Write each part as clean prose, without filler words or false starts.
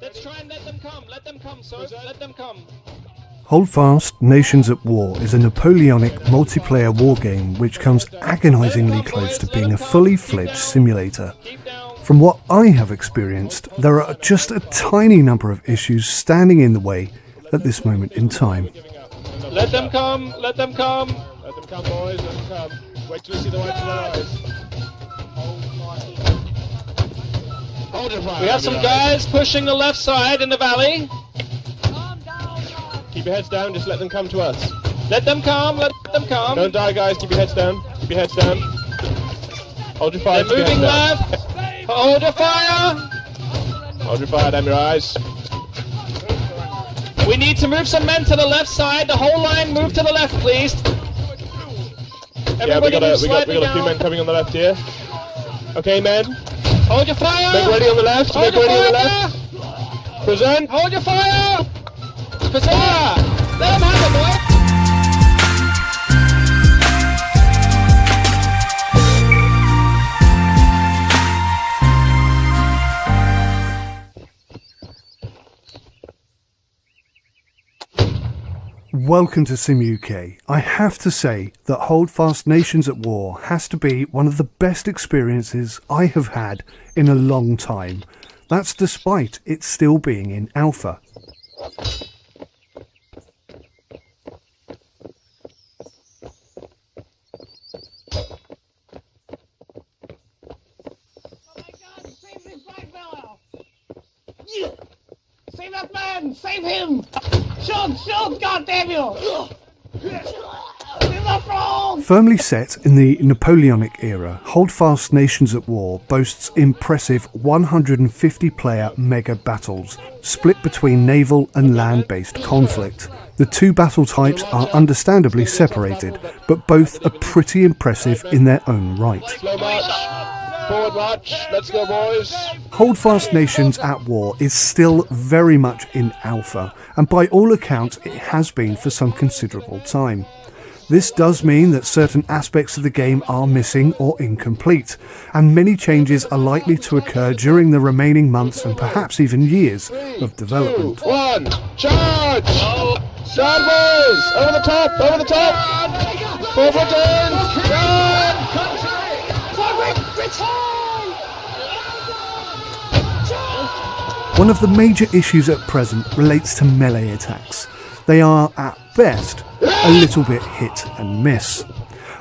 Let's try and let them come, so let them come. Holdfast Nations at War is a Napoleonic multiplayer wargame which comes agonisingly close to being a fully fledged simulator. From what I have experienced, there are just a tiny number of issues standing in the way at this moment in time. Let them come, let them come. Let them come, boys, let them come. Wait till you see the whites of their eyes. Hold your fire. We have some guys pushing the left side in the valley. Keep your heads down, just let them come to us. Let them come, let them come. Don't die, guys, keep your heads down. Keep your heads down. Hold your fire. They're moving left. Hold your fire. Hold your fire, damn your eyes. We need to move some men to the left side. The whole line move to the left, please. Yeah, we got a few men coming on the left here. Okay, men. Hold your fire. Make ready on the left. Hold Make ready on the left. Present. Hold your fire. Present. Let them have it, boy. Welcome to Sim UK. I have to say that Holdfast Nations at War has to be one of the best experiences I have had in a long time. That's despite it still being in alpha. Save that man! Save him! Shoot! Shoot! God damn you! Firmly set in the Napoleonic Era, Holdfast Nations at War boasts impressive 150-player mega battles, split between naval and land-based conflict. The two battle types are understandably separated, but both are pretty impressive in their own right. Slow march. Forward march. Let's go, boys. Holdfast Nations at War is still very much in alpha, and by all accounts it has been for some considerable time. This does mean that certain aspects of the game are missing or incomplete, and many changes are likely to occur during the remaining months and perhaps even years of development. 2, 1, charge! Start, boys! Over the top! Over the top! Forward turn! Charge! One of the major issues at present relates to melee attacks. They are, at best, a little bit hit and miss.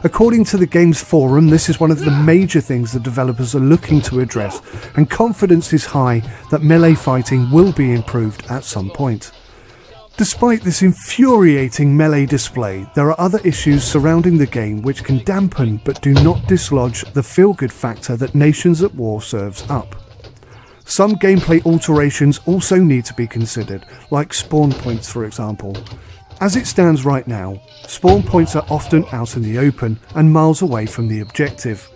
According to the game's forum, this is one of the major things the developers are looking to address, and confidence is high that melee fighting will be improved at some point. Despite this infuriating melee display, there are other issues surrounding the game which can dampen but do not dislodge the feel-good factor that Nations at War serves up. Some gameplay alterations also need to be considered, like spawn points for example. As it stands right now, spawn points are often out in the open and miles away from the objective.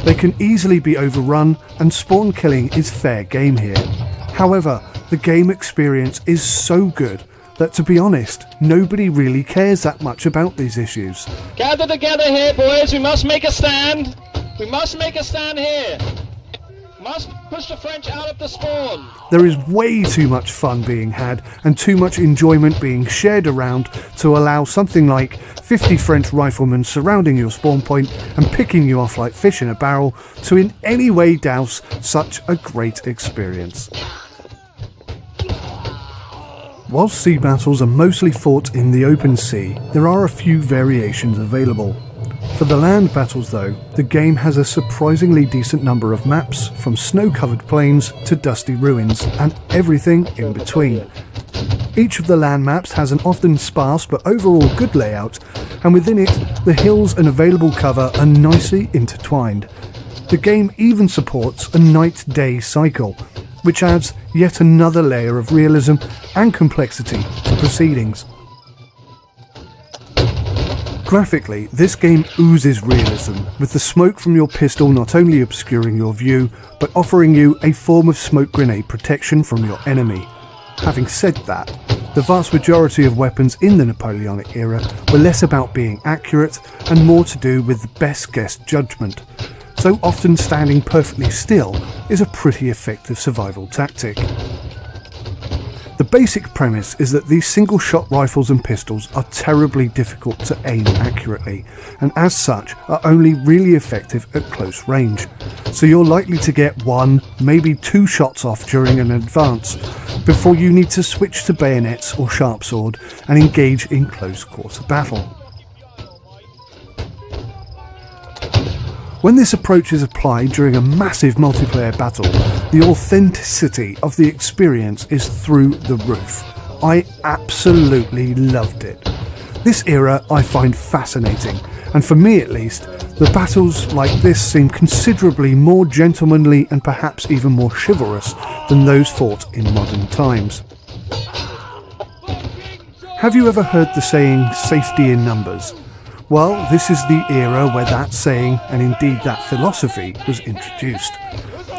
They can easily be overrun, and spawn killing is fair game here. However, the game experience is so good that, to be honest, nobody really cares that much about these issues. Gather together here, boys. We must make a stand. We must make a stand here. Must push the French out of the spawn. There is way too much fun being had and too much enjoyment being shared around to allow something like 50 French riflemen surrounding your spawn point and picking you off like fish in a barrel to in any way douse such a great experience. Whilst sea battles are mostly fought in the open sea, there are a few variations available. For the land battles though, the game has a surprisingly decent number of maps, from snow-covered plains to dusty ruins, and everything in between. Each of the land maps has an often sparse but overall good layout, and within it, the hills and available cover are nicely intertwined. The game even supports a night-day cycle, which adds yet another layer of realism and complexity to proceedings. Graphically, this game oozes realism, with the smoke from your pistol not only obscuring your view, but offering you a form of smoke grenade protection from your enemy. Having said that, the vast majority of weapons in the Napoleonic era were less about being accurate and more to do with best guess judgment. so often standing perfectly still is a pretty effective survival tactic. The basic premise is that these single-shot rifles and pistols are terribly difficult to aim accurately, and as such are only really effective at close range. So you're likely to get 1, maybe 2 shots off during an advance, before you need to switch to bayonets or sharpsword and engage in close quarter battle. When this approach is applied during a massive multiplayer battle, the authenticity of the experience is through the roof. I absolutely loved it. This era I find fascinating, and for me at least, the battles like this seem considerably more gentlemanly and perhaps even more chivalrous than those fought in modern times. Have you ever heard the saying, safety in numbers? Well, this is the era where that saying, and indeed that philosophy, was introduced.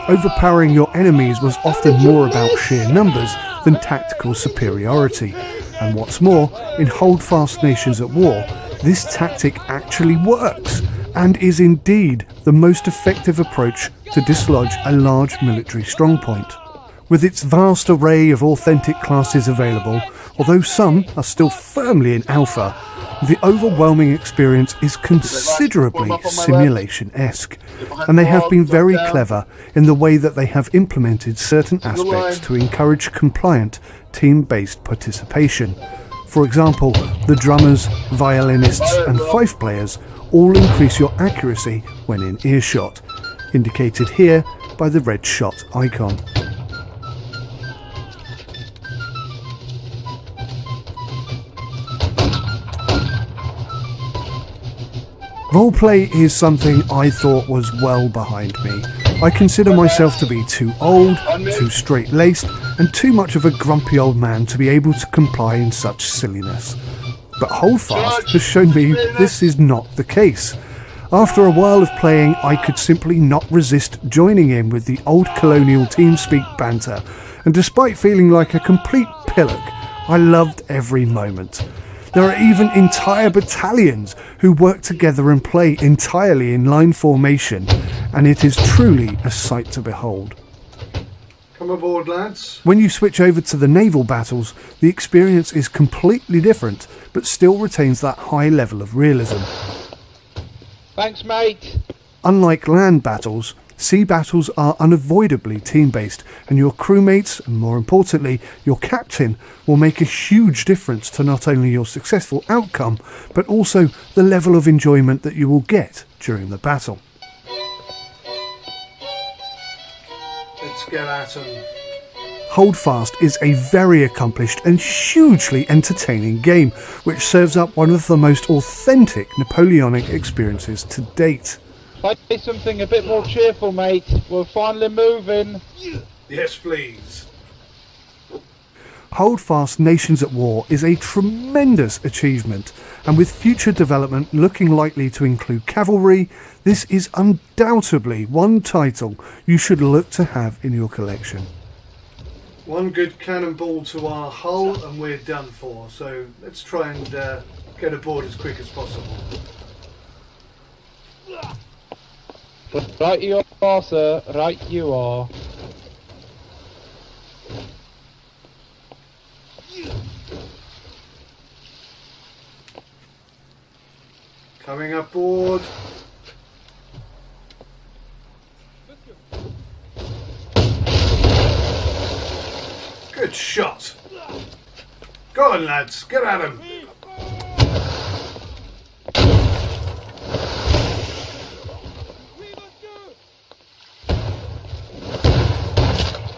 Overpowering your enemies was often more about sheer numbers than tactical superiority. And what's more, in Holdfast Nations at War, this tactic actually works, and is indeed the most effective approach to dislodge a large military strongpoint. With its vast array of authentic classes available, although some are still firmly in alpha, the overwhelming experience is considerably simulation-esque, and they have been very clever in the way that they have implemented certain aspects to encourage compliant, team-based participation. For example, the drummers, violinists and fife players all increase your accuracy when in earshot, indicated here by the red shot icon. Roleplay is something I thought was well behind me. I consider myself to be too old, too straight-laced, and too much of a grumpy old man to be able to comply in such silliness. But Holdfast has shown me this is not the case. After a while of playing, I could simply not resist joining in with the old colonial TeamSpeak banter, and despite feeling like a complete pillock, I loved every moment. There are even entire battalions who work together and play entirely in line formation, and it is truly a sight to behold. Come aboard, lads. When you switch over to the naval battles, the experience is completely different, but still retains that high level of realism. Thanks, mate. Unlike land battles, sea battles are unavoidably team-based, and your crewmates, and more importantly, your captain, will make a huge difference to not only your successful outcome, but also the level of enjoyment that you will get during the battle. Let's get at 'em. Holdfast is a very accomplished and hugely entertaining game, which serves up one of the most authentic Napoleonic experiences to date. Say something a bit more cheerful, mate. We're finally moving. Yes, please. Holdfast Nations at War is a tremendous achievement, and with future development looking likely to include cavalry, this is undoubtedly one title you should look to have in your collection. One good cannonball to our hull and we're done for, so let's try and get aboard as quick as possible. Right you are, sir. Right you are. Coming aboard. Good shot. Go on, lads. Get at him.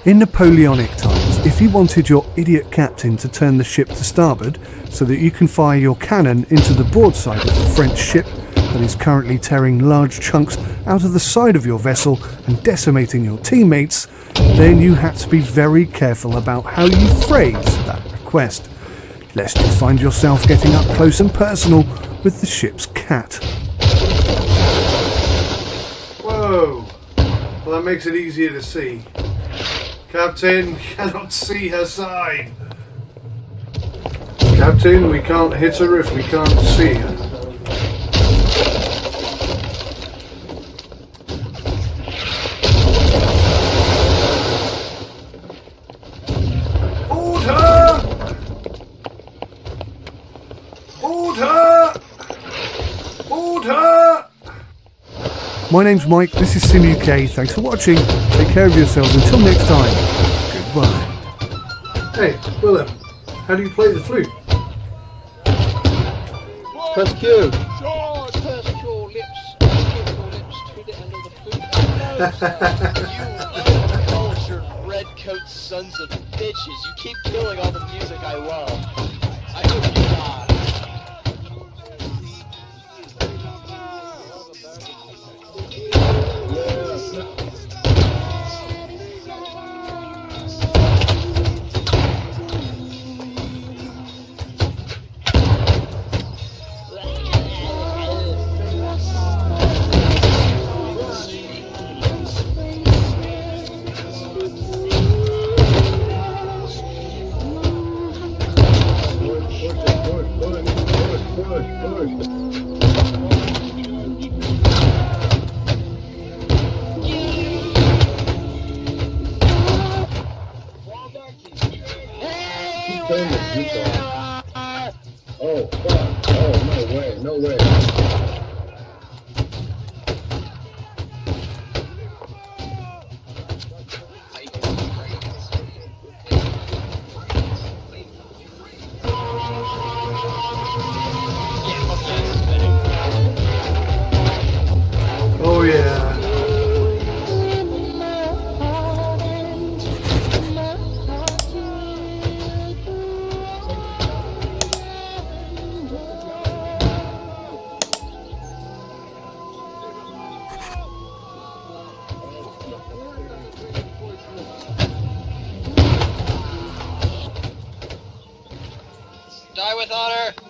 In Napoleonic times, if you wanted your idiot captain to turn the ship to starboard so that you can fire your cannon into the broadside of the French ship that is currently tearing large chunks out of the side of your vessel and decimating your teammates, then you had to be very careful about how you phrase that request, lest you find yourself getting up close and personal with the ship's cat. Whoa. Well, that makes it easier to see. Captain, cannot see her side. Captain, we can't hit her if we can't see her. My name's Mike, this is Sim UK. Thanks for watching. Take care of yourselves. Until next time, goodbye. Hey, Willem, how do you play the flute? Press Q. Purse your lips to the end of the flute. You uncultured redcoat sons of bitches. You keep killing all the music I love. I hope you die. Oh, fuck. Oh, no way, no way. Oh yeah. Die with honor.